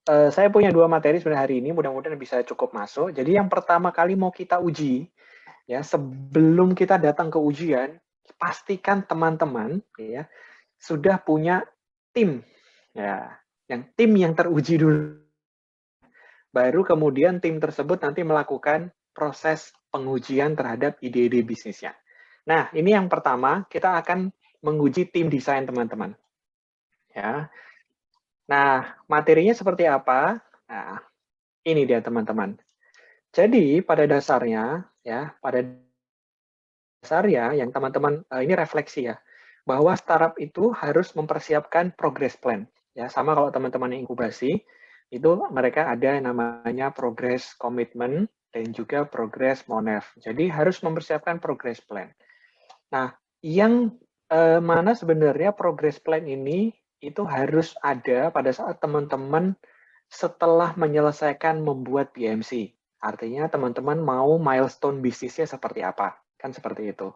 saya punya 2 materi sebenarnya hari ini, mudah-mudahan bisa cukup masuk. Jadi yang pertama kali mau kita uji, ya sebelum kita datang ke ujian, pastikan teman-teman ya sudah punya tim, ya, tim yang teruji dulu. Baru kemudian tim tersebut nanti melakukan proses pengujian terhadap ide-ide bisnisnya. Nah, ini yang pertama, kita akan menguji tim desain teman-teman. Ya. Nah, materinya seperti apa? Nah, ini dia teman-teman. Jadi pada dasarnya yang teman-teman ini refleksi ya, bahwa startup itu harus mempersiapkan progress plan. Ya, sama kalau teman-teman yang inkubasi, itu mereka ada yang namanya progress commitment dan juga progress monef. Jadi harus mempersiapkan progress plan. Nah, yang mana sebenarnya progress plan ini itu harus ada pada saat teman-teman setelah menyelesaikan membuat BMC. Artinya teman-teman mau milestone bisnisnya seperti apa. Kan seperti itu.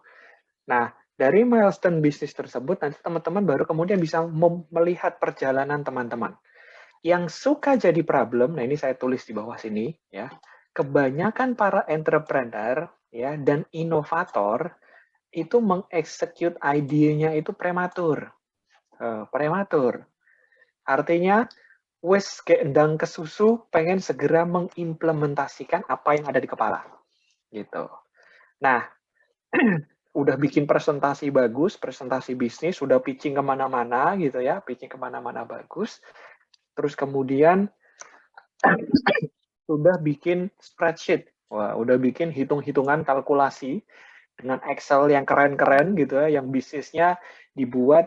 Nah, dari milestone bisnis tersebut, nanti teman-teman baru kemudian bisa melihat perjalanan teman-teman. Yang suka jadi problem, nah ini saya tulis di bawah sini, ya. Kebanyakan para entrepreneur ya dan inovator itu mengeksekut idenya itu prematur. Prematur. Artinya, wes keendang ke susu, pengen segera mengimplementasikan apa yang ada di kepala. Gitu. Nah, udah bikin presentasi bagus, presentasi bisnis, sudah pitching kemana-mana gitu ya, pitching kemana-mana bagus. Terus kemudian sudah bikin spreadsheet, wah udah bikin hitung-hitungan kalkulasi dengan Excel yang keren-keren gitu ya, yang bisnisnya dibuat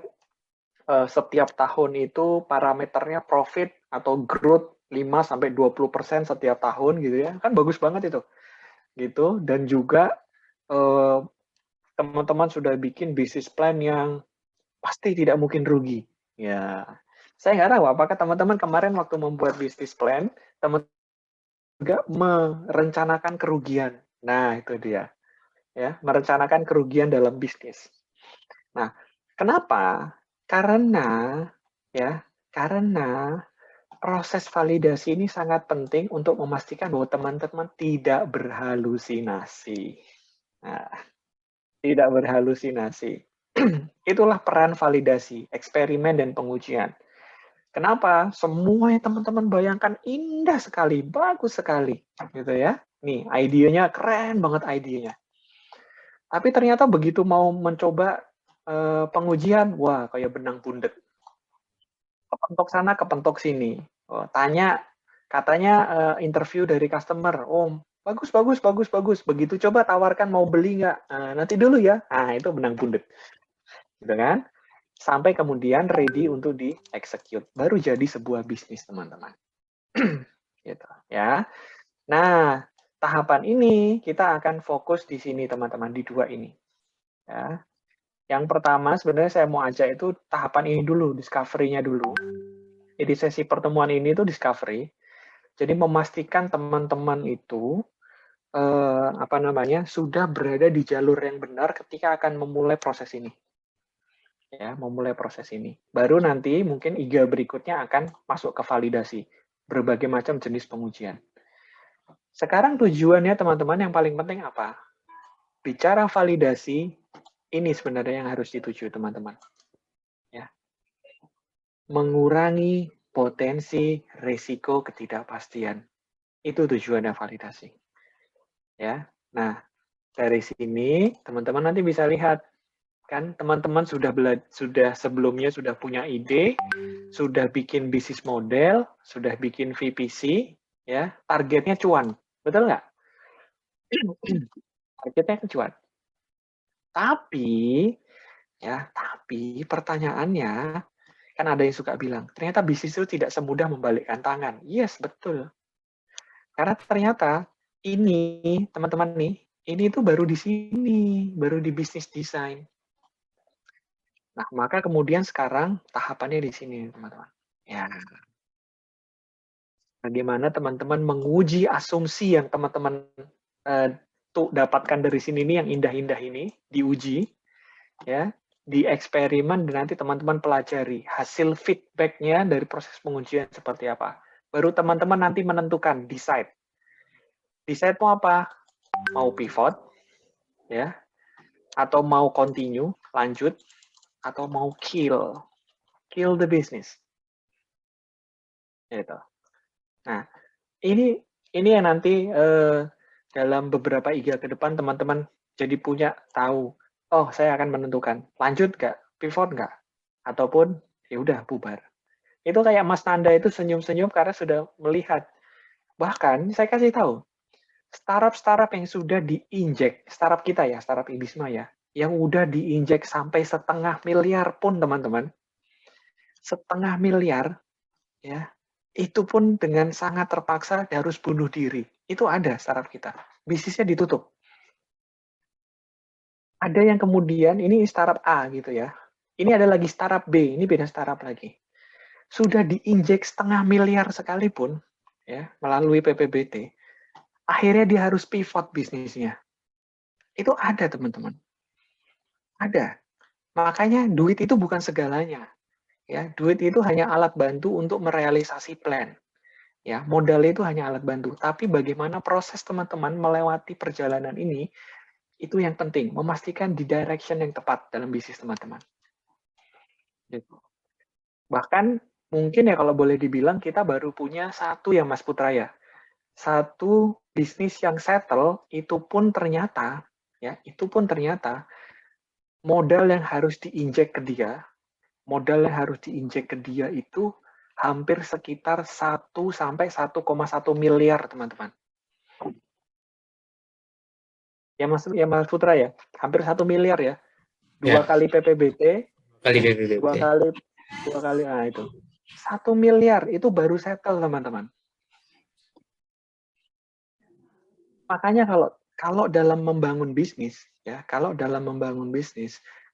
setiap tahun itu parameternya profit atau growth 5-20% setiap tahun gitu ya, kan bagus banget itu. Gitu, dan juga teman-teman sudah bikin bisnis plan yang pasti tidak mungkin rugi. Ya, saya nggak tahu apakah teman-teman kemarin waktu membuat bisnis plan, teman juga merencanakan kerugian. Nah, itu dia. Ya, merencanakan kerugian dalam bisnis. Nah, kenapa? Karena proses validasi ini sangat penting untuk memastikan bahwa teman-teman tidak berhalusinasi. Nah, tidak berhalusinasi. Itulah peran validasi, eksperimen, dan pengujian. Kenapa? Semuanya teman-teman bayangkan indah sekali, bagus sekali, gitu ya. Nih, idenya keren banget idenya. Tapi ternyata begitu mau mencoba pengujian, wah kayak benang pundet. Kepentok sana, kepentok sini. Oh, katanya interview dari customer, oh bagus, bagus, bagus, bagus. Begitu coba tawarkan mau beli nggak? Nanti dulu ya. Nah, itu benang pundet. Gitu kan? Sampai kemudian ready untuk di-execute. Baru jadi sebuah bisnis, teman-teman. Gitu, ya. Nah, tahapan ini kita akan fokus di sini, teman-teman, di 2 ini. Ya. Yang pertama, sebenarnya saya mau ajak itu tahapan ini dulu, discovery-nya dulu. Jadi sesi pertemuan ini itu discovery. Jadi memastikan teman-teman itu sudah berada di jalur yang benar ketika akan memulai proses ini. Ya, memulai proses ini. Baru nanti mungkin IGA berikutnya akan masuk ke validasi, berbagai macam jenis pengujian. Sekarang tujuannya teman-teman yang paling penting apa? Bicara validasi, ini sebenarnya yang harus dituju teman-teman. Ya. Mengurangi potensi risiko ketidakpastian. Itu tujuannya validasi. Ya. Nah, dari sini teman-teman nanti bisa lihat kan teman-teman sudah sebelumnya sudah punya ide, sudah bikin bisnis model, sudah bikin VPC, ya targetnya cuan, betul nggak? Targetnya kan cuan. Tapi pertanyaannya kan ada yang suka bilang ternyata bisnis itu tidak semudah membalikkan tangan. Yes, betul. Karena ternyata ini teman-teman nih, ini tuh baru di sini, baru di bisnis design. Nah, maka kemudian sekarang tahapannya di sini, teman-teman. Ya, bagaimana teman-teman menguji asumsi yang teman-teman tuh dapatkan dari sini nih yang indah-indah ini, diuji, ya, di eksperimen dan nanti teman-teman pelajari hasil feedback-nya dari proses pengujian seperti apa. Baru teman-teman nanti menentukan, decide. Decide mau apa? Mau pivot, ya, atau mau continue, lanjut, atau mau kill the business. Gitu. Nah, ini yang nanti dalam beberapa IGA ke depan teman-teman jadi punya tahu, oh saya akan menentukan lanjut nggak, pivot nggak, ataupun ya udah bubar. Itu kayak Mas Nanda itu senyum-senyum karena sudah melihat. Bahkan saya kasih tahu, startup yang sudah diinjek, startup kita ya, startup Ibisma ya, yang udah diinjek sampai 1,5 miliar pun teman-teman, 1,5 miliar ya, itu pun dengan sangat terpaksa harus bunuh diri. Itu ada startup kita. Bisnisnya ditutup. Ada yang kemudian, ini startup A gitu ya. Ini ada lagi startup B, ini beda startup lagi. Sudah diinjek 1,5 miliar sekalipun, ya, melalui PPBT, akhirnya dia harus pivot bisnisnya. Itu ada, teman-teman. Ada. Makanya duit itu bukan segalanya. Ya, duit itu hanya alat bantu untuk merealisasi plan. Ya, modal itu hanya alat bantu, tapi bagaimana proses teman-teman melewati perjalanan ini, itu yang penting, memastikan di direction yang tepat dalam bisnis teman-teman. Gitu. Bahkan mungkin ya kalau boleh dibilang kita baru punya satu ya Mas Putra ya, satu bisnis yang settle itu pun ternyata modal yang harus diinjek ke dia itu hampir sekitar 1 sampai 1,1 miliar, teman-teman. Ya Mas Putra ya, hampir 1 miliar ya. Dua kali PPBT, dua kali, nah itu. 1 miliar itu baru settle, teman-teman. Makanya kalau dalam membangun bisnis, ya,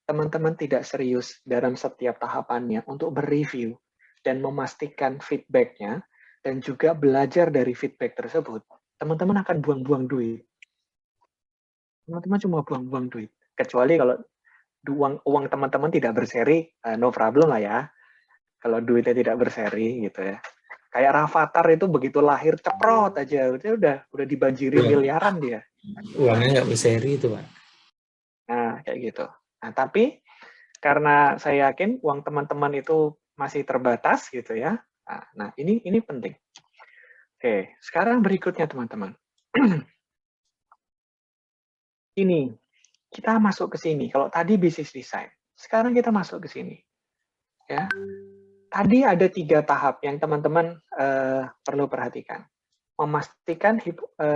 teman-teman tidak serius dalam setiap tahapannya untuk berreview dan memastikan feedback-nya, dan juga belajar dari feedback tersebut, teman-teman akan buang-buang duit. Teman-teman cuma buang-buang duit. Kecuali kalau uang teman-teman tidak berseri, no problem lah ya. Kalau duitnya tidak berseri gitu ya. Kayak Rafathar itu begitu lahir ceprot aja, udah dibanjiri miliaran dia. Uangnya nggak berseri itu, Pak. Nah, kayak gitu. Nah, tapi karena saya yakin uang teman-teman itu masih terbatas gitu ya. Nah, ini penting. Oke, sekarang berikutnya teman-teman. Ini, kita masuk ke sini. Kalau tadi bisnis design, sekarang kita masuk ke sini. Ya. Tadi ada 3 tahap yang teman-teman perlu perhatikan. Memastikan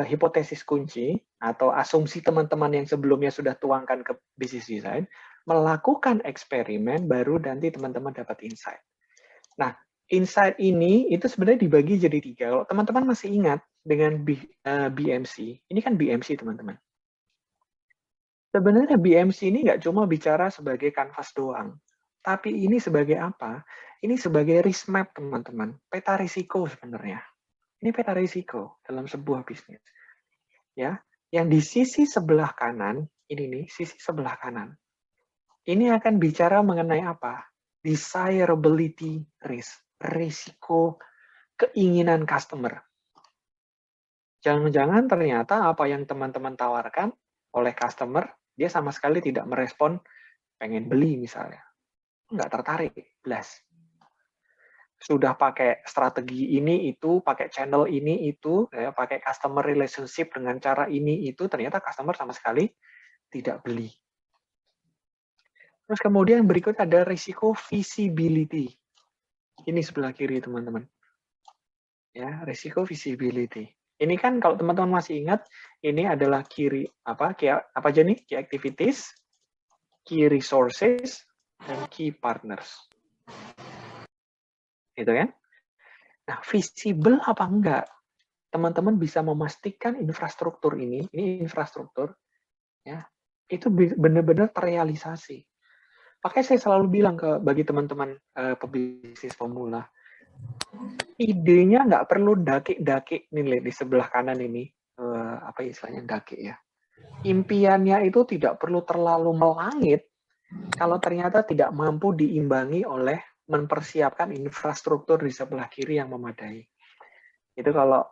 hipotesis kunci atau asumsi teman-teman yang sebelumnya sudah tuangkan ke bisnis design, melakukan eksperimen, baru nanti teman-teman dapat insight. Nah, insight ini itu sebenarnya dibagi jadi 3. Kalau teman-teman masih ingat dengan BMC, ini kan BMC teman-teman. Sebenarnya BMC ini nggak cuma bicara sebagai kanvas doang, tapi ini sebagai apa? Ini sebagai risk map teman-teman, peta risiko sebenarnya. Ini peta risiko dalam sebuah bisnis. Ya, yang di sisi sebelah kanan, ini nih, sisi sebelah kanan. Ini akan bicara mengenai apa? Desirability risk, risiko keinginan customer. Jangan-jangan ternyata apa yang teman-teman tawarkan oleh customer, dia sama sekali tidak merespon pengen beli misalnya. Nggak tertarik, belas. Sudah pakai strategi ini itu, pakai channel ini itu, ya, pakai customer relationship dengan cara ini itu, ternyata customer sama sekali tidak beli. Terus kemudian berikut ada risiko visibility. Ini sebelah kiri teman-teman. Ya, risiko visibility. Ini kan kalau teman-teman masih ingat, ini adalah apa aja nih? Key activities, key resources, dan key partners. Gitu kan? Nah, visible apa enggak? Teman-teman bisa memastikan infrastruktur ini infrastruktur, ya, itu benar-benar terrealisasi. Makanya saya selalu bilang bagi teman-teman pebisnis pemula, idenya nggak perlu daki-daki nih di sebelah kanan ini, apa istilahnya daki ya. Impiannya itu tidak perlu terlalu melangit kalau ternyata tidak mampu diimbangi oleh mempersiapkan infrastruktur di sebelah kiri yang memadai. Itu kalau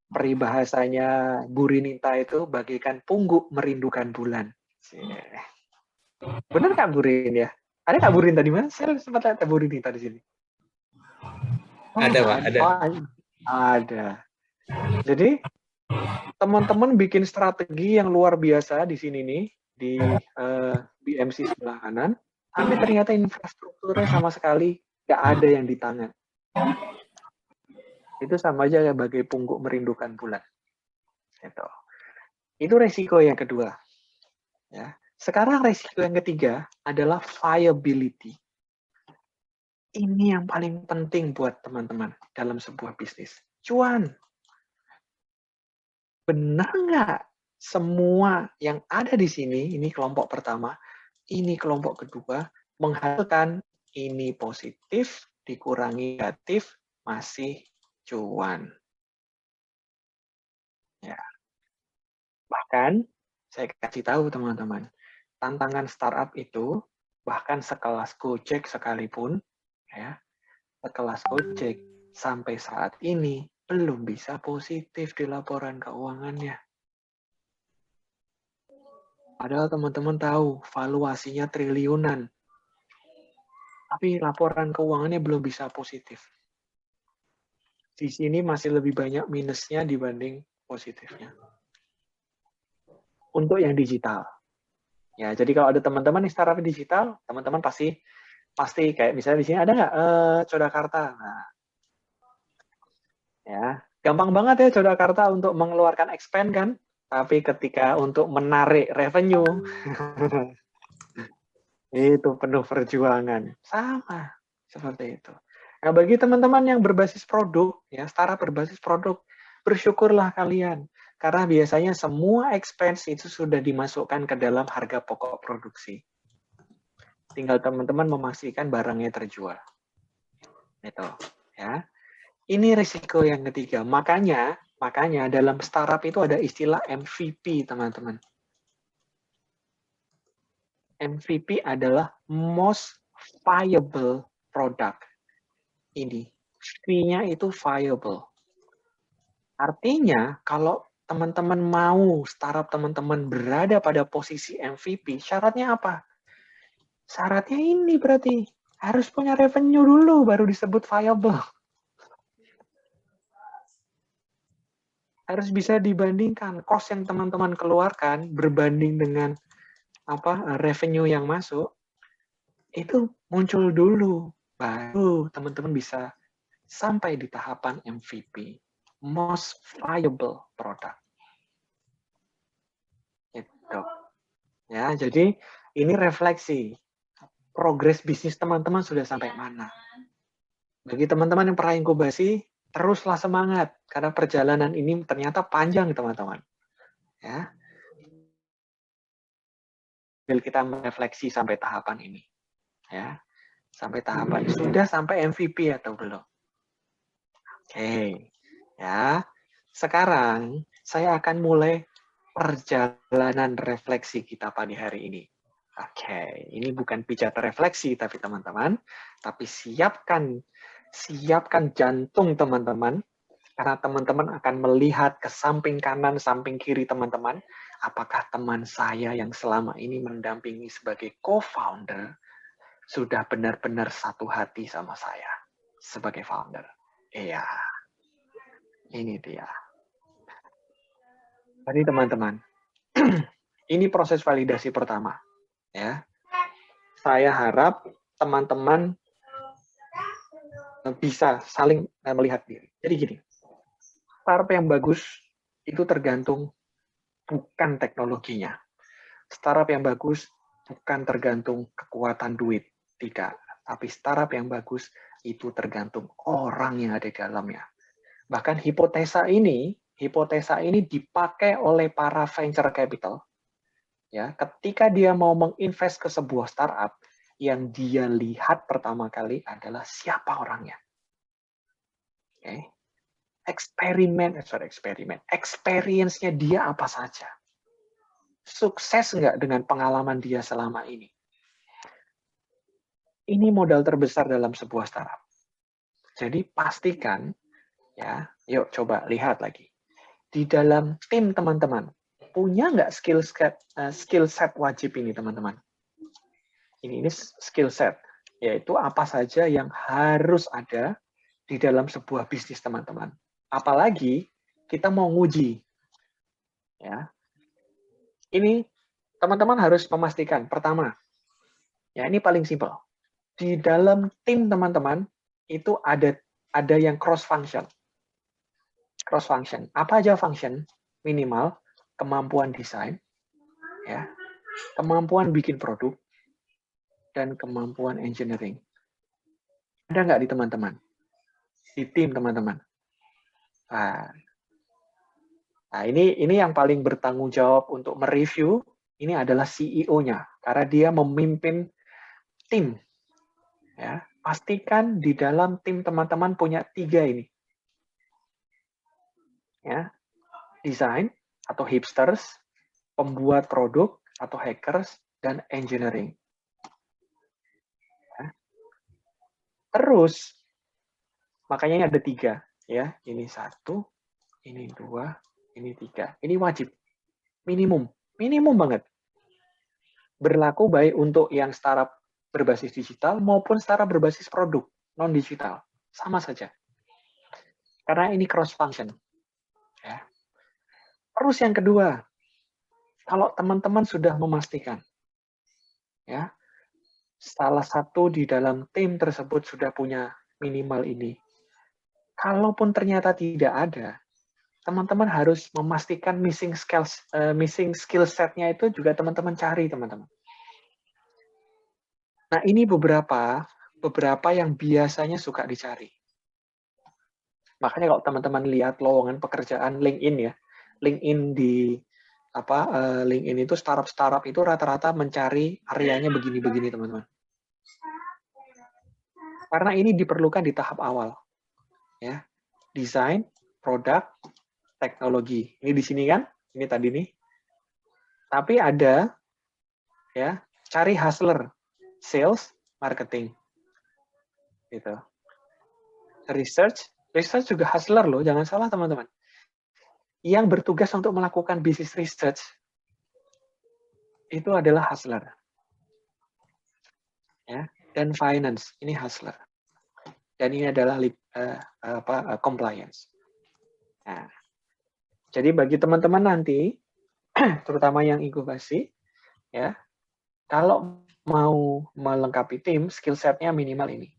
peribahasanya Bu Rinita itu bagaikan pungguk merindukan bulan. Benar Kak Bu Rin ya? Ada Kak Bu Rin tadi mana? Saya sempat lihat Bu Rinita di sini. Oh, Ada, Pak, ada. Oh, ada. Jadi teman-teman bikin strategi yang luar biasa di sini nih di BMC sebelah kanan, tapi ternyata infrastrukturnya sama sekali nggak ada yang di tangan. Itu sama aja kayak bagai pungguk merindukan bulan. Itu resiko yang kedua. Ya. Sekarang resiko yang ketiga adalah viability. Ini yang paling penting buat teman-teman dalam sebuah bisnis. Cuan. Benar nggak semua yang ada di sini, ini kelompok pertama, ini kelompok kedua, menghasilkan ini positif, dikurangi negatif, masih cuan. Ya. Bahkan, saya kasih tahu teman-teman, tantangan startup itu, bahkan sekelas Gojek sekalipun, ya, sekelas Gojek sampai saat ini belum bisa positif di laporan keuangannya. Padahal teman-teman tahu valuasinya triliunan, tapi laporan keuangannya belum bisa positif. Di sini masih lebih banyak minusnya dibanding positifnya. Untuk yang digital. Ya, jadi kalau ada teman-teman yang startup digital, teman-teman pasti kayak misalnya di sini ada nggak Codakarta? Nah, ya, gampang banget ya Codakarta untuk mengeluarkan expand kan, tapi ketika untuk menarik revenue itu penuh perjuangan. Sama seperti itu. Nah, bagi teman-teman yang berbasis produk, ya startup berbasis produk, bersyukurlah kalian. Karena biasanya semua expense itu sudah dimasukkan ke dalam harga pokok produksi. Tinggal teman-teman memastikan barangnya terjual. Itu, ya. Ini risiko yang ketiga. Makanya dalam startup itu ada istilah MVP, teman-teman. MVP adalah most viable product. Ini, V-nya itu viable. Artinya, kalau teman-teman mau startup teman-teman berada pada posisi MVP, syaratnya apa? Syaratnya ini berarti harus punya revenue dulu baru disebut viable. Harus bisa dibandingkan cost yang teman-teman keluarkan berbanding dengan revenue yang masuk, itu muncul dulu, baru teman-teman bisa sampai di tahapan MVP, most viable product. Itu. Ya, jadi ini refleksi progres bisnis teman-teman sudah sampai mana. Bagi teman-teman yang pernah inkubasi, teruslah semangat karena perjalanan ini ternyata panjang, teman-teman. Ya. Kita merefleksi sampai tahapan ini. Ya. Sampai tahapan sudah sampai MVP atau belum? Oke. Ya. Sekarang saya akan mulai perjalanan refleksi kita pada hari ini. Oke, ini bukan pijat refleksi tapi teman-teman, tapi siapkan jantung teman-teman, karena teman-teman akan melihat ke samping kanan, samping kiri teman-teman, apakah teman saya yang selama ini mendampingi sebagai co-founder sudah benar-benar satu hati sama saya sebagai founder. Iya, ini dia. Jadi teman-teman, ini proses validasi pertama. Ya, saya harap teman-teman bisa saling melihat diri. Jadi gini, startup yang bagus itu tergantung bukan teknologinya. Startup yang bagus bukan tergantung kekuatan duit, tidak. Tapi startup yang bagus itu tergantung orang yang ada di dalamnya. Bahkan hipotesa ini dipakai oleh para venture capital. Ya, ketika dia mau menginvest ke sebuah startup, yang dia lihat pertama kali adalah siapa orangnya. Oke. Experience-nya dia apa saja. Sukses nggak dengan pengalaman dia selama ini. Ini modal terbesar dalam sebuah startup. Jadi pastikan Ya, yuk coba lihat lagi. Di dalam tim teman-teman, punya nggak skill set wajib ini teman-teman? Ini skill set, yaitu apa saja yang harus ada di dalam sebuah bisnis teman-teman. Apalagi kita mau nguji. Ya, ini teman-teman harus memastikan. Pertama, ya ini paling simpel. Di dalam tim teman-teman itu ada yang cross function. Cross function. Apa aja function? Minimal kemampuan desain, ya, kemampuan bikin produk, dan kemampuan engineering. Ada nggak di teman-teman? Di tim teman-teman. Nah, ini yang paling bertanggung jawab untuk mereview ini adalah CEO-nya, karena dia memimpin tim. Ya, pastikan di dalam tim teman-teman punya 3 ini. Ya, desain atau hipsters, pembuat produk atau hackers, dan engineering. Ya. Terus, makanya ini ada 3. Ya, ini 1, ini 2, ini 3. Ini wajib. Minimum banget. Berlaku baik untuk yang startup berbasis digital maupun startup berbasis produk non-digital. Sama saja. Karena ini cross function. Ya. Terus yang kedua, kalau teman-teman sudah memastikan, ya, salah satu di dalam tim tersebut sudah punya minimal ini. Kalaupun ternyata tidak ada, teman-teman harus memastikan missing skill set-nya itu juga teman-teman cari, teman-teman. Nah, ini beberapa yang biasanya suka dicari. Makanya kalau teman-teman lihat lowongan pekerjaan LinkedIn ya, LinkedIn LinkedIn itu startup itu rata-rata mencari areanya begini-begini teman-teman. Karena ini diperlukan di tahap awal, ya, desain, produk, teknologi. Ini di sini kan, ini tadi nih. Tapi ada, ya, cari hustler, sales, marketing, gitu. Research juga hustler loh, jangan salah teman-teman. Yang bertugas untuk melakukan business research itu adalah hustler. Ya, dan finance, ini hustler. Dan ini adalah compliance. Nah, jadi bagi teman-teman nanti, terutama yang inkubasi, ya, kalau mau melengkapi tim, skill set-nya minimal ini.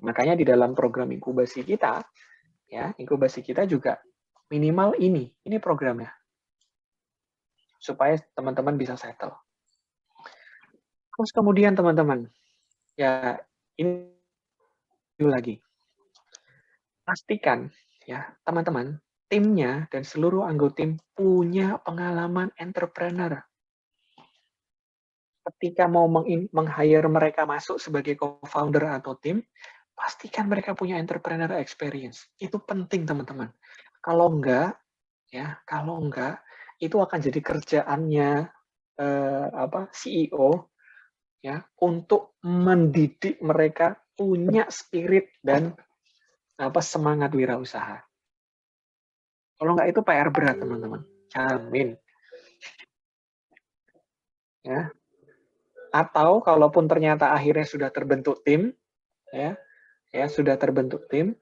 Makanya di dalam program inkubasi kita, ya, inkubasi kita juga minimal ini programnya. Supaya teman-teman bisa settle. Terus kemudian teman-teman, ya ini lagi. Pastikan ya, teman-teman, timnya dan seluruh anggota tim punya pengalaman entrepreneur. Ketika mau meng-hire mereka masuk sebagai co-founder atau tim, pastikan mereka punya entrepreneur experience. Itu penting, teman-teman. Kalau enggak, itu akan jadi kerjaannya CEO ya untuk mendidik mereka punya spirit dan semangat wirausaha. Kalau enggak itu PR berat, teman-teman. Jamin. Ya. Atau kalaupun ternyata akhirnya sudah terbentuk tim, ya sudah terbentuk tim,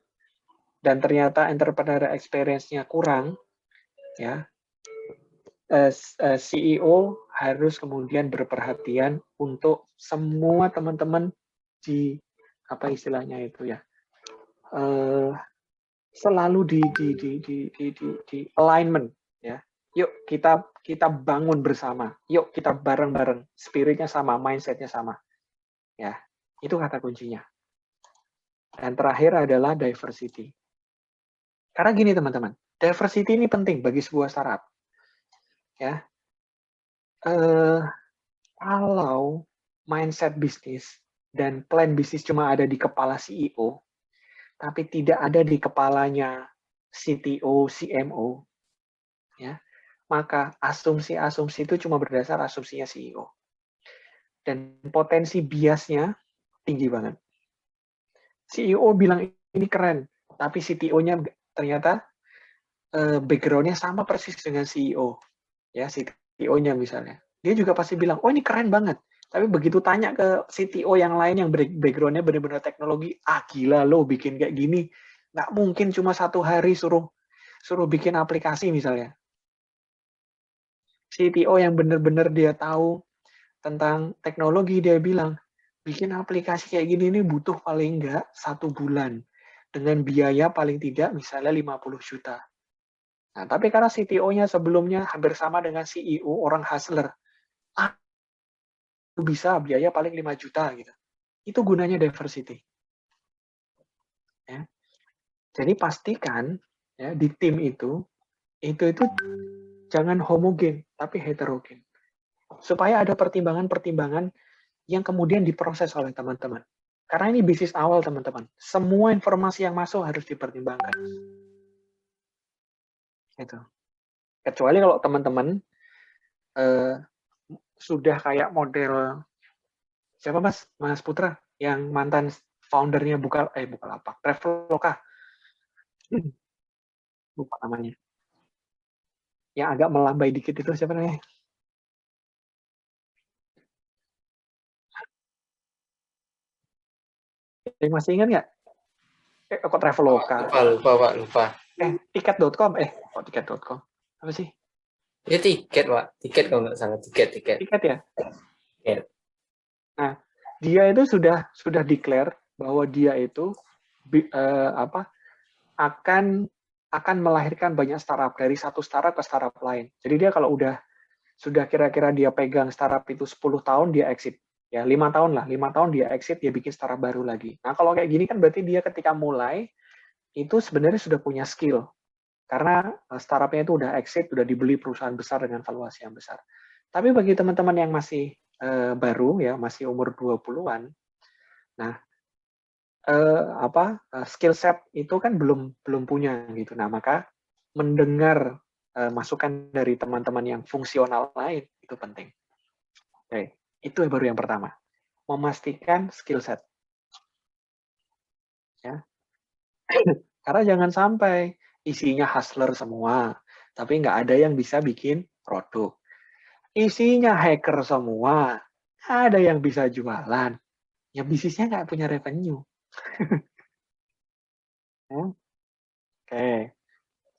dan ternyata entrepreneur experience-nya kurang, ya, CEO harus kemudian berperhatian untuk semua teman-teman di istilahnya itu ya, selalu di alignment ya. Yuk kita bangun bersama, yuk kita bareng-bareng, spiritnya sama, mindsetnya sama, ya, itu kata kuncinya. Dan terakhir adalah diversity. Karena gini teman-teman, diversity ini penting bagi sebuah startup. Ya, kalau mindset bisnis dan plan bisnis cuma ada di kepala CEO, tapi tidak ada di kepalanya CTO, CMO, ya, maka asumsi-asumsi itu cuma berdasar asumsinya CEO. Dan potensi biasnya tinggi banget. CEO bilang ini keren, tapi CTO-nya ternyata background-nya sama persis dengan CEO, ya CTO-nya misalnya. Dia juga pasti bilang, oh ini keren banget. Tapi begitu tanya ke CTO yang lain yang background-nya benar-benar teknologi, gila lo bikin kayak gini, nggak mungkin cuma 1 hari suruh bikin aplikasi misalnya. CTO yang benar-benar dia tahu tentang teknologi, dia bilang, bikin aplikasi kayak gini ini butuh paling nggak 1 bulan. Dengan biaya paling tidak misalnya 50 juta. Nah, tapi karena CTO-nya sebelumnya hampir sama dengan CEO, orang hustler, bisa biaya paling 5 juta gitu. Itu gunanya diversity. Ya. Jadi pastikan ya di tim itu jangan homogen, tapi heterogen. Supaya ada pertimbangan-pertimbangan yang kemudian diproses oleh teman-teman. Karena ini bisnis awal, teman-teman. Semua informasi yang masuk harus dipertimbangkan. Gitu. Kecuali kalau teman-teman sudah kayak model siapa Mas Putra yang mantan foundernya Bukalapak, Traveloka, lupa namanya. Yang agak melambai dikit itu siapa namanya? Masih ingat nggak? Kok Traveloka? Lupa, Pak, lupa. Tiket.com. Kok tiket.com? Apa sih? Ya tiket, Pak. Tiket kalau nggak salah, tiket. Tiket ya? Tiket. Nah, dia itu sudah declare bahwa dia itu akan melahirkan banyak startup dari satu startup ke startup lain. Jadi dia kalau sudah kira-kira dia pegang startup itu 10 tahun dia exit. Ya, 5 tahun lah, 5 tahun dia exit, dia bikin startup baru lagi. Nah, kalau kayak gini kan berarti dia ketika mulai itu sebenarnya sudah punya skill. Karena startupnya itu udah exit, udah dibeli perusahaan besar dengan valuasi yang besar. Tapi bagi teman-teman yang masih baru ya, masih umur 20-an, nah skill set itu kan belum punya gitu. Nah, maka mendengar masukan dari teman-teman yang fungsional lain itu penting. Oke, itu baru yang pertama. Memastikan skill set. Ya. Karena jangan sampai isinya hustler semua, tapi nggak ada yang bisa bikin produk. Isinya hacker semua, ada yang bisa jualan. Ya bisnisnya nggak punya revenue. Ya. Oke,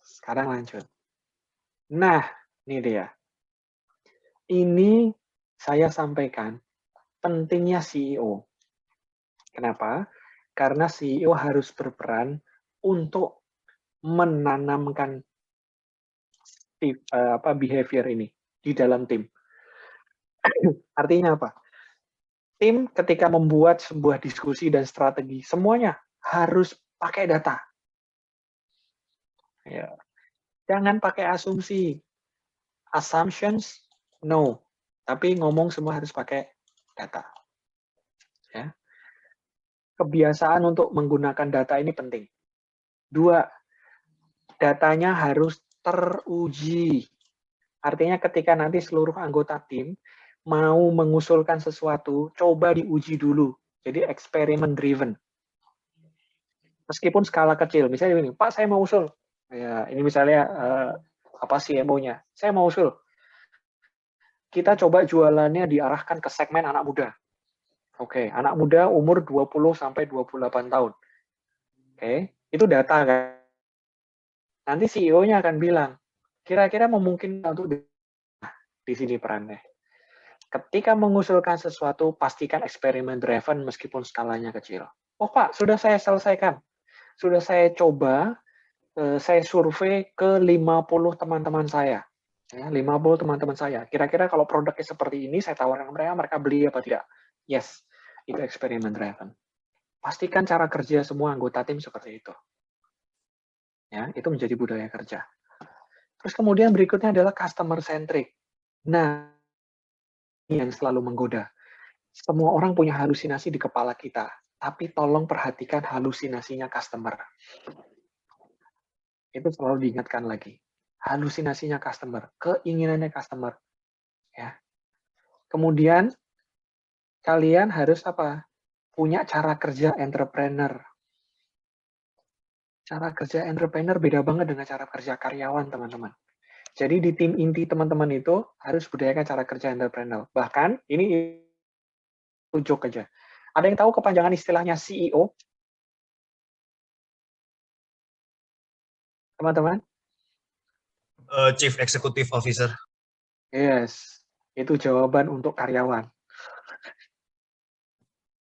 sekarang lanjut. Nah, ini dia. Ini saya sampaikan pentingnya CEO. Kenapa? Karena CEO harus berperan untuk menanamkan behavior ini di dalam tim. Artinya apa? Tim ketika membuat sebuah diskusi dan strategi, semuanya harus pakai data. Ya. Jangan pakai asumsi. Assumptions, no. Tapi ngomong semua harus pakai data. Ya. Kebiasaan untuk menggunakan data ini penting. 2, datanya harus teruji. Artinya ketika nanti seluruh anggota tim mau mengusulkan sesuatu, coba diuji dulu. Jadi eksperimen driven. Meskipun skala kecil, misalnya ini, Pak saya mau usul. Ya, ini misalnya CMO-nya. Saya mau usul. Kita coba jualannya diarahkan ke segmen anak muda. Oke, anak muda umur 20 sampai 28 tahun. Oke, itu data kan. Nanti CEO-nya akan bilang, kira-kira memungkinkan untuk di sini perannya. Ketika mengusulkan sesuatu, pastikan eksperimen driven meskipun skalanya kecil. Oh Pak, sudah saya selesaikan. Sudah saya coba, saya survei ke 50 teman-teman saya. Ya, 50 teman-teman saya. Kira-kira kalau produknya seperti ini, saya tawarkan mereka beli apa tidak? Yes, itu eksperimen driven. Pastikan cara kerja semua anggota tim seperti itu. Ya, itu menjadi budaya kerja. Terus kemudian berikutnya adalah customer centric. Nah, ini yang selalu menggoda. Semua orang punya halusinasi di kepala kita, tapi tolong perhatikan halusinasinya customer. Itu selalu diingatkan lagi. Halusinasinya customer, keinginannya customer. Ya. Kemudian kalian harus apa? Punya cara kerja entrepreneur. Cara kerja entrepreneur beda banget dengan cara kerja karyawan, teman-teman. Jadi di tim inti teman-teman itu harus budayakan cara kerja entrepreneur. Bahkan ini joke aja. Ada yang tahu kepanjangan istilahnya CEO, teman-teman? Chief Executive Officer. Yes, itu jawaban untuk karyawan.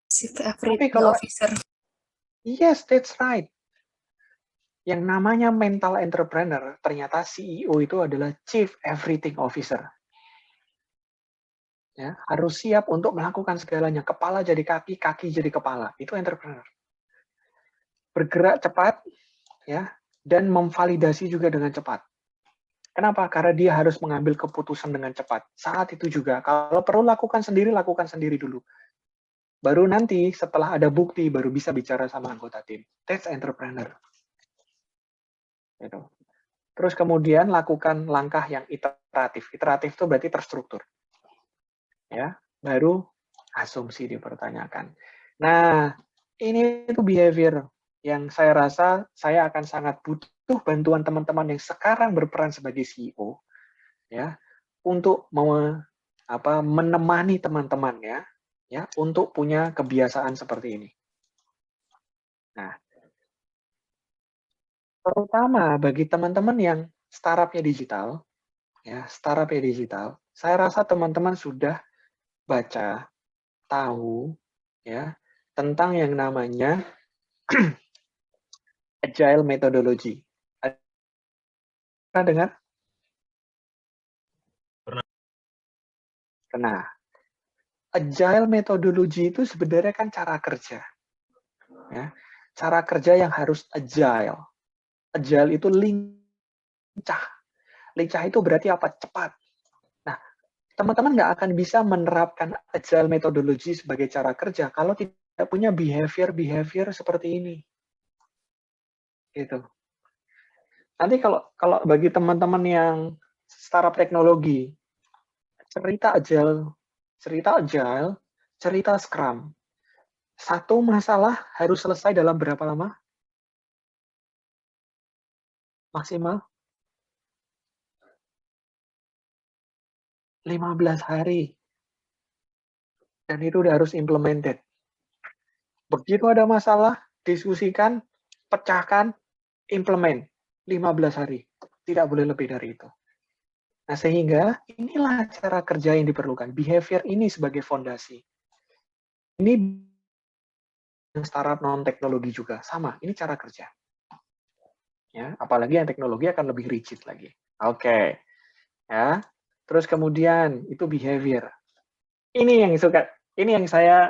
Chief Tapi Everything kalau Officer. yes, that's right. Yang namanya mental entrepreneur, ternyata CEO itu adalah Chief Everything Officer. Ya, harus siap untuk melakukan segalanya. Kepala jadi kaki, kaki jadi kepala. Itu entrepreneur. Bergerak cepat, ya, dan memvalidasi juga dengan cepat. Kenapa? Karena dia harus mengambil keputusan dengan cepat. Saat itu juga, kalau perlu lakukan sendiri dulu. Baru nanti setelah ada bukti, baru bisa bicara sama anggota tim. That's entrepreneur. Gitu. Terus kemudian lakukan langkah yang iteratif. Iteratif itu berarti terstruktur. Ya, baru asumsi dipertanyakan. Nah, ini itu behavior yang saya rasa saya akan sangat butuh bantuan teman-teman yang sekarang berperan sebagai CEO, ya, untuk menemani teman-temannya, ya, untuk punya kebiasaan seperti ini. Nah, terutama bagi teman-teman yang startupnya digital, saya rasa teman-teman sudah baca, tahu, ya, tentang yang namanya agile methodology. Pernah dengar? Pernah. Agile methodology itu sebenarnya kan cara kerja. Ya. Cara kerja yang harus agile. Agile itu lincah. Lincah itu berarti apa? Cepat. Nah, teman-teman nggak akan bisa menerapkan agile methodology sebagai cara kerja kalau tidak punya behavior seperti ini. Gitu. Nanti kalau bagi teman-teman yang startup teknologi, cerita agile, cerita Scrum. Satu masalah harus selesai dalam berapa lama? Maksimal 15 hari. Dan itu udah harus implemented. Begitu ada masalah, diskusikan, pecahkan, implement. 15 hari. Tidak boleh lebih dari itu. Nah, sehingga inilah cara kerja yang diperlukan. Behavior ini sebagai fondasi. Ini startup non-teknologi juga. Sama, ini cara kerja. Ya, apalagi yang teknologi akan lebih rigid lagi. Oke. Ya. Terus kemudian itu behavior. Ini yang saya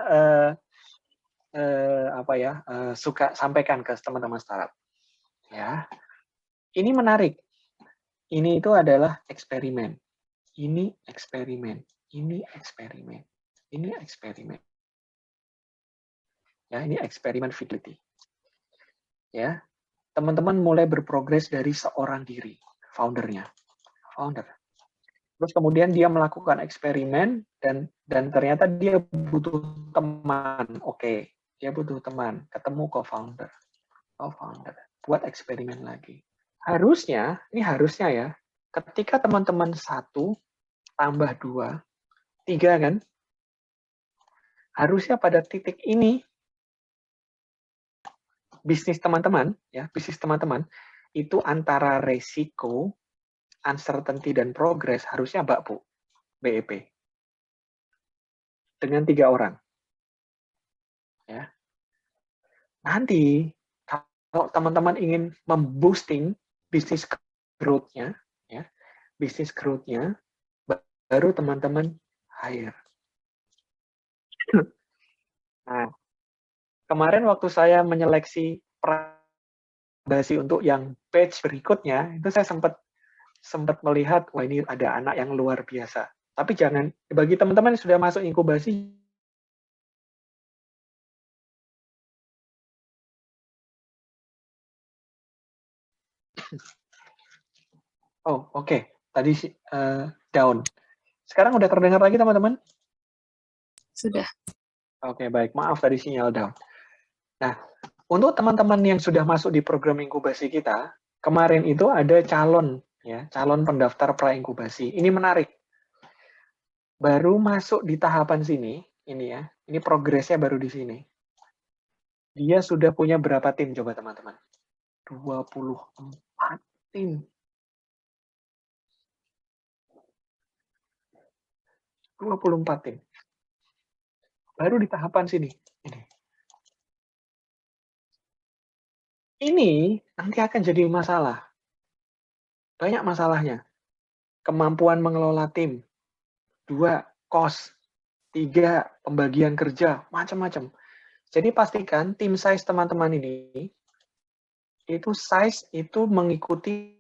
suka sampaikan ke teman-teman startup. Ya. Ini menarik. Ini itu adalah eksperimen. Ini eksperimen. Ini eksperimen. Ini eksperimen. Ya, ini eksperimen fidelity. Ya. Teman-teman mulai berprogres dari seorang diri, founder. Terus kemudian dia melakukan eksperimen dan ternyata dia butuh teman. Oke, dia butuh teman, ketemu co-founder. Buat eksperimen lagi. Harusnya ya, ketika teman-teman 1 tambah 2, 3 kan, harusnya pada titik ini bisnis teman-teman itu antara resiko, uncertainty dan progress harusnya bakpu, BEP. Dengan 3 orang. Ya. Nanti kalau teman-teman ingin memboosting bisnis growth-nya, baru teman-teman hire. Nah, kemarin waktu saya menyeleksi basi untuk yang batch berikutnya, itu saya sempat melihat, wah ini ada anak yang luar biasa. Tapi jangan, bagi teman-teman yang sudah masuk inkubasi, oh oke. Tadi down. Sekarang udah terdengar lagi teman-teman? Sudah. Oke, baik. Maaf tadi sinyal down. Nah, Untuk teman-teman yang sudah masuk di program inkubasi kita, kemarin itu ada calon pendaftar pra-inkubasi. Ini menarik. Baru masuk di tahapan sini, ini progresnya baru di sini. Dia sudah punya berapa tim coba teman-teman? 24 tim. 24 tim. Baru di tahapan sini. Ini nanti akan jadi masalah. Banyak masalahnya. Kemampuan mengelola tim. 2, cost. 3, pembagian kerja. Macam-macam. Jadi pastikan tim size teman-teman ini, itu size itu mengikuti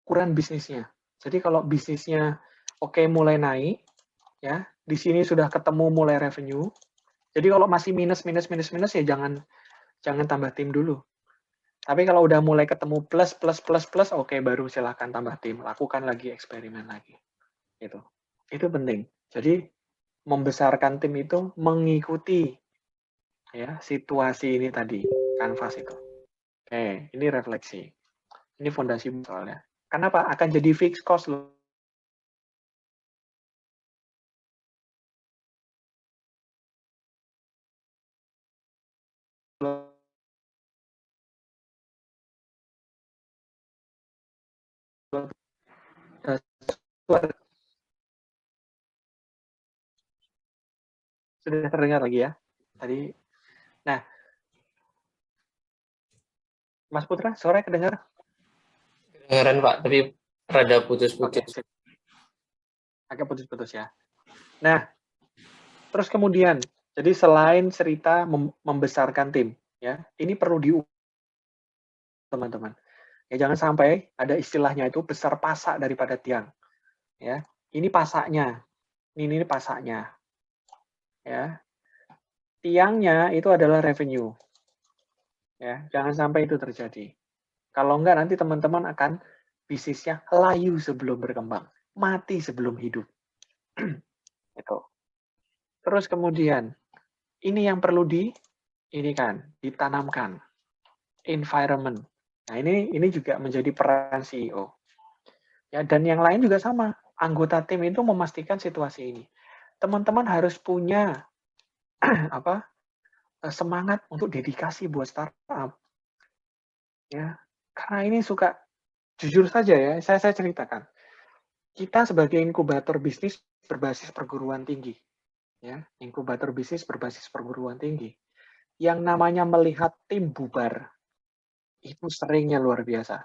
ukuran bisnisnya. Jadi kalau bisnisnya oke mulai naik, ya di sini sudah ketemu mulai revenue. Jadi kalau masih minus ya jangan tambah tim dulu. Tapi kalau udah mulai ketemu plus, oke baru silahkan tambah tim, lakukan lagi eksperimen lagi. Itu penting. Jadi membesarkan tim itu mengikuti ya situasi ini tadi, kanvas itu. Oke, ini refleksi. Ini fondasi soalnya. Kenapa? Akan jadi fixed cost loh. Sudah terdengar lagi ya tadi. Nah, Mas Putra, sore kedengar? Kedengeran Pak, tapi rada putus-putus. Oke, agak putus-putus ya. Nah, terus kemudian, jadi selain cerita membesarkan tim, ya, ini perlu diukur teman-teman. Ya jangan sampai ada istilahnya itu besar pasak daripada tiang. Ya, ini pasaknya, ini pasaknya. Ya, tiangnya itu adalah revenue. Ya, jangan sampai itu terjadi. Kalau enggak nanti teman-teman akan bisnisnya layu sebelum berkembang, mati sebelum hidup. Itu. Terus kemudian ini yang perlu ditanamkan environment. Nah, ini juga menjadi peran CEO. Ya, dan yang lain juga sama. Anggota tim itu memastikan situasi ini. Teman-teman harus punya semangat untuk dedikasi buat startup. Ya, karena ini suka jujur saja ya, saya ceritakan. Kita sebagai inkubator bisnis berbasis perguruan tinggi, ya, inkubator bisnis berbasis perguruan tinggi. Yang namanya melihat tim bubar itu seringnya luar biasa.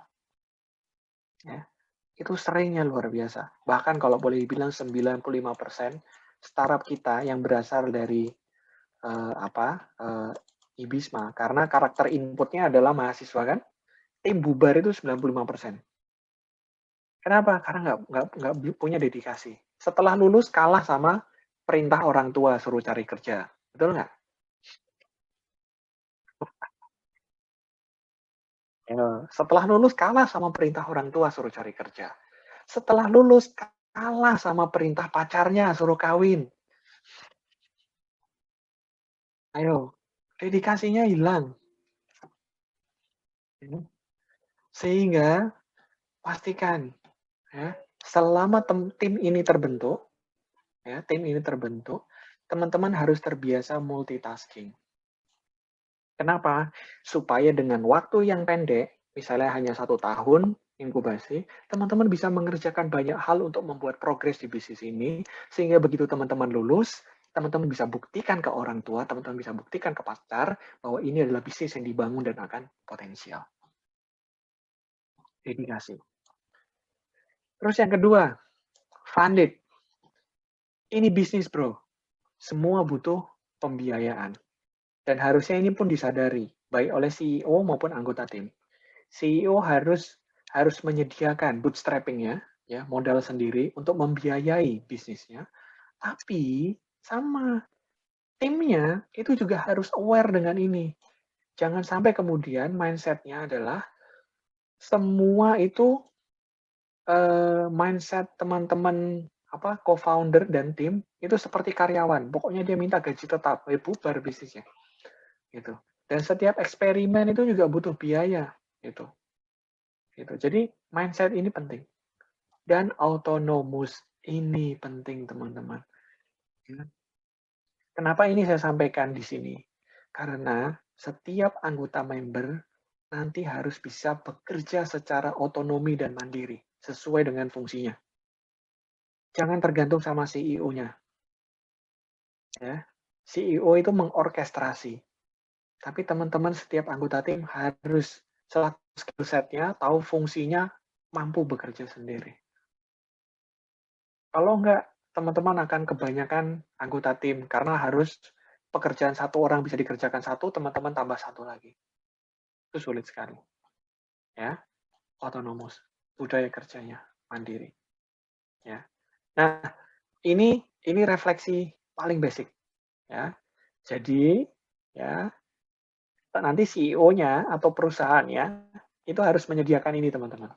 Ya, itu seringnya luar biasa. Bahkan kalau boleh dibilang 95% startup kita yang berasal dari IBISMA, karena karakter inputnya adalah mahasiswa kan, tim bubar itu 95%. Kenapa? Karena nggak punya dedikasi. Setelah lulus kalah sama perintah orang tua suruh cari kerja. Betul nggak? Setelah lulus kalah sama perintah orang tua suruh cari kerja. Setelah lulus kalah sama perintah pacarnya suruh kawin. Ayo, dedikasinya hilang. Sehingga pastikan ya, selama tim ini terbentuk, teman-teman harus terbiasa multitasking. Kenapa? Supaya dengan waktu yang pendek, misalnya hanya 1 tahun inkubasi, teman-teman bisa mengerjakan banyak hal untuk membuat progres di bisnis ini, sehingga begitu teman-teman lulus, teman-teman bisa buktikan ke orang tua, teman-teman bisa buktikan ke pacar, bahwa ini adalah bisnis yang dibangun dan akan potensial. Dedikasi. Terus yang kedua, funded. Ini bisnis bro, semua butuh pembiayaan. Dan harusnya ini pun disadari, baik oleh CEO maupun anggota tim. CEO harus menyediakan bootstrapping-nya, ya, modal sendiri untuk membiayai bisnisnya. Tapi sama timnya itu juga harus aware dengan ini. Jangan sampai kemudian mindset-nya adalah semua itu mindset teman-teman co-founder dan tim itu seperti karyawan. Pokoknya dia minta gaji tetap, bubar bisnisnya. Gitu. Dan setiap eksperimen itu juga butuh biaya, gitu. Jadi mindset ini penting. Dan autonomous ini penting, teman-teman. Kenapa ini saya sampaikan di sini? Karena setiap anggota member nanti harus bisa bekerja secara otonomi dan mandiri, sesuai dengan fungsinya. Jangan tergantung sama CEO-nya. Ya. CEO itu mengorkestrasi. Tapi teman-teman setiap anggota tim harus selaku skill set-nya, tahu fungsinya, mampu bekerja sendiri. Kalau enggak, teman-teman akan kebanyakan anggota tim, karena harus pekerjaan satu orang bisa dikerjakan satu, teman-teman tambah satu lagi. Itu sulit sekali. Ya, autonomous, budaya kerjanya mandiri. Ya. Nah, ini refleksi paling basic. Ya. Jadi, ya, nanti CEO-nya atau perusahaannya itu harus menyediakan ini, teman-teman.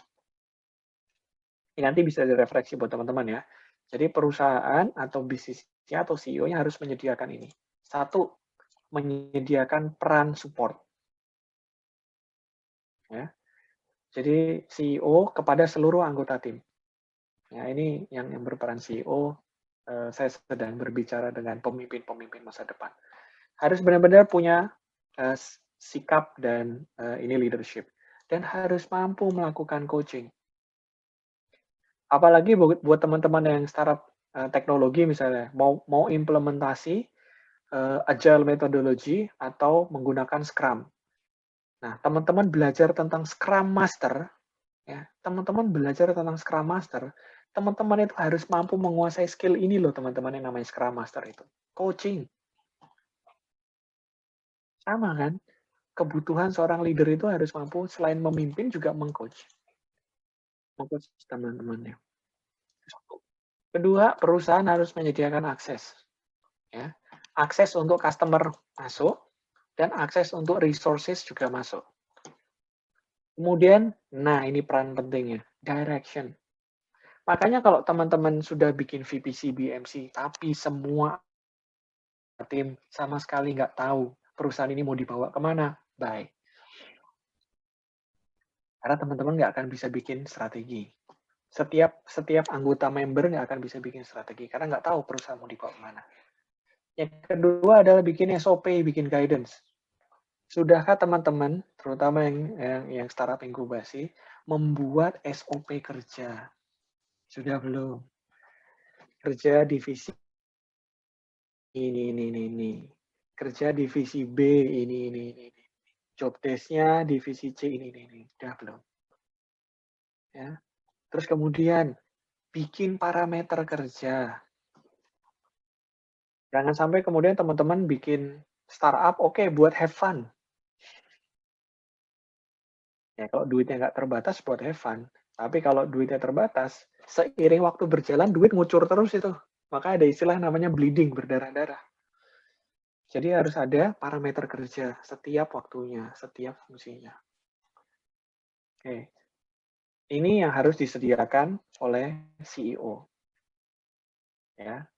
Ini nanti bisa direfleksi buat teman-teman ya. Jadi perusahaan atau bisnisnya atau CEO-nya harus menyediakan ini. Satu, menyediakan peran support. Ya. Jadi CEO kepada seluruh anggota tim. Ya, ini yang berperan CEO. Saya sedang berbicara dengan pemimpin-pemimpin masa depan. Harus benar-benar punya sikap dan ini leadership. Dan harus mampu melakukan coaching. Apalagi buat teman-teman yang startup teknologi misalnya, mau implementasi agile methodology atau menggunakan Scrum. Nah, teman-teman belajar tentang Scrum Master, ya, teman-teman belajar tentang Scrum Master, teman-teman itu harus mampu menguasai skill ini loh, teman-teman, yang namanya Scrum Master itu. Coaching. Sama kan? Kebutuhan seorang leader itu harus mampu selain memimpin juga mengcoach. Mengcoach teman-temannya. Kedua, perusahaan harus menyediakan akses. Ya. Akses untuk customer masuk, dan akses untuk resources juga masuk. Kemudian, nah ini peran pentingnya, direction. Makanya kalau teman-teman sudah bikin VPC, BMC, tapi semua tim sama sekali nggak tahu perusahaan ini mau dibawa kemana, bye. Karena teman-teman nggak akan bisa bikin strategi. Setiap anggota member nggak akan bisa bikin strategi, karena nggak tahu perusahaan mau dibawa kemana. Yang kedua adalah bikin SOP, bikin guidance. Sudahkah teman-teman, terutama yang startup inkubasi, membuat SOP kerja? Sudah belum? Kerja divisi ini. Kerja divisi B ini. Job desk-nya divisi C ini. Sudah belum? Ya. Terus kemudian bikin parameter kerja. Jangan sampai kemudian teman-teman bikin startup, oke, buat have fun. Ya, kalau duitnya nggak terbatas, buat have fun. Tapi kalau duitnya terbatas, seiring waktu berjalan, duit ngucur terus itu. Maka ada istilah namanya bleeding, berdarah-darah. Jadi harus ada parameter kerja setiap waktunya, setiap fungsinya. Oke. Ini yang harus disediakan oleh CEO. Ya.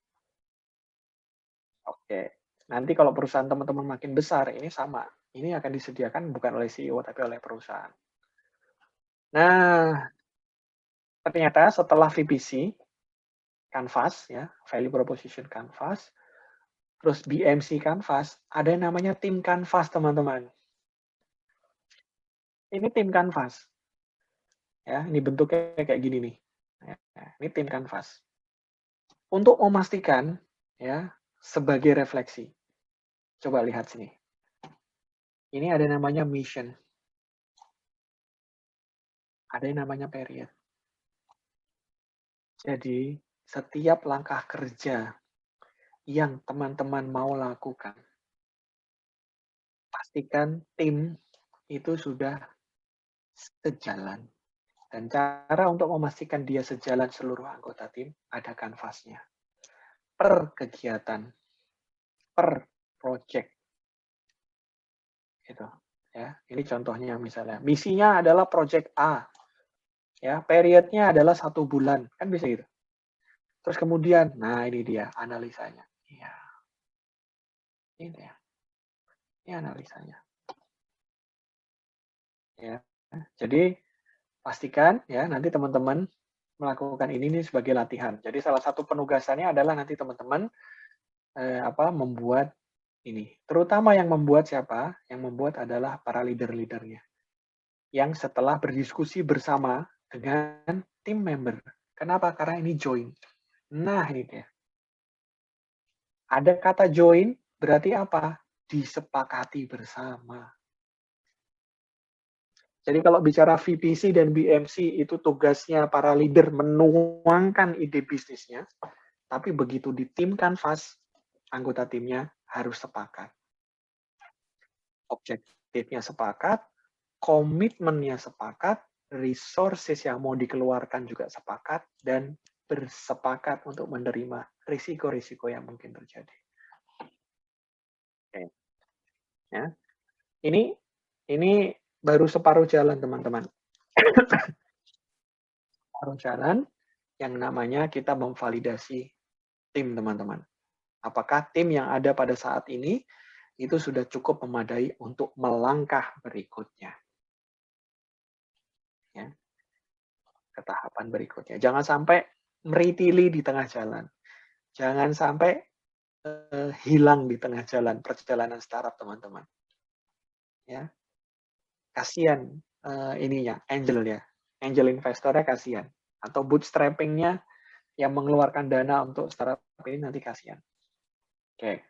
Oke. Nanti kalau perusahaan teman-teman makin besar, ini sama. Ini akan disediakan bukan oleh CEO, tapi oleh perusahaan. Nah, ternyata setelah VPC, Canvas, ya, Value Proposition Canvas, terus BMC Canvas, ada yang namanya tim Canvas, teman-teman. Ini tim Canvas. Ya, ini bentuknya kayak gini nih. Ya, ini tim Canvas. Untuk memastikan, ya, sebagai refleksi. Coba lihat sini. Ini ada namanya mission. Ada yang namanya period. Jadi, setiap langkah kerja yang teman-teman mau lakukan, pastikan tim itu sudah sejalan. Dan cara untuk memastikan dia sejalan seluruh anggota tim, ada kanvasnya. Per kegiatan, per project. Gitu. Ya, ini contohnya misalnya. Misinya adalah project A. Ya, periodnya adalah 1 bulan. Kan bisa gitu. Terus kemudian, nah ini dia analisanya. Iya. Ini ya. Ini analisanya. Jadi pastikan ya nanti teman-teman melakukan ini nih sebagai latihan. Jadi salah satu penugasannya adalah nanti teman-teman membuat ini. Terutama yang membuat siapa? Yang membuat adalah para leader-leadernya. Yang setelah berdiskusi bersama dengan tim member. Kenapa? Karena ini join. Nah, ini dia. Ada kata join, berarti apa? Disepakati bersama. Jadi kalau bicara VPC dan BMC itu tugasnya para leader menuangkan ide bisnisnya, tapi begitu di tim kanvas, anggota timnya harus sepakat. Objektifnya sepakat, komitmennya sepakat, resources yang mau dikeluarkan juga sepakat, dan bersepakat untuk menerima risiko-risiko yang mungkin terjadi. Oke. Ya. Ini baru separuh jalan, teman-teman. Separuh jalan yang namanya kita memvalidasi tim, teman-teman. Apakah tim yang ada pada saat ini itu sudah cukup memadai untuk melangkah berikutnya. Ya. Ke tahapan berikutnya. Jangan sampai meritili di tengah jalan. Jangan sampai hilang di tengah jalan perjalanan startup, teman-teman. Ya. Kasihan ininya, angel investornya kasihan, atau bootstrappingnya yang mengeluarkan dana untuk startup ini nanti kasihan. Oke.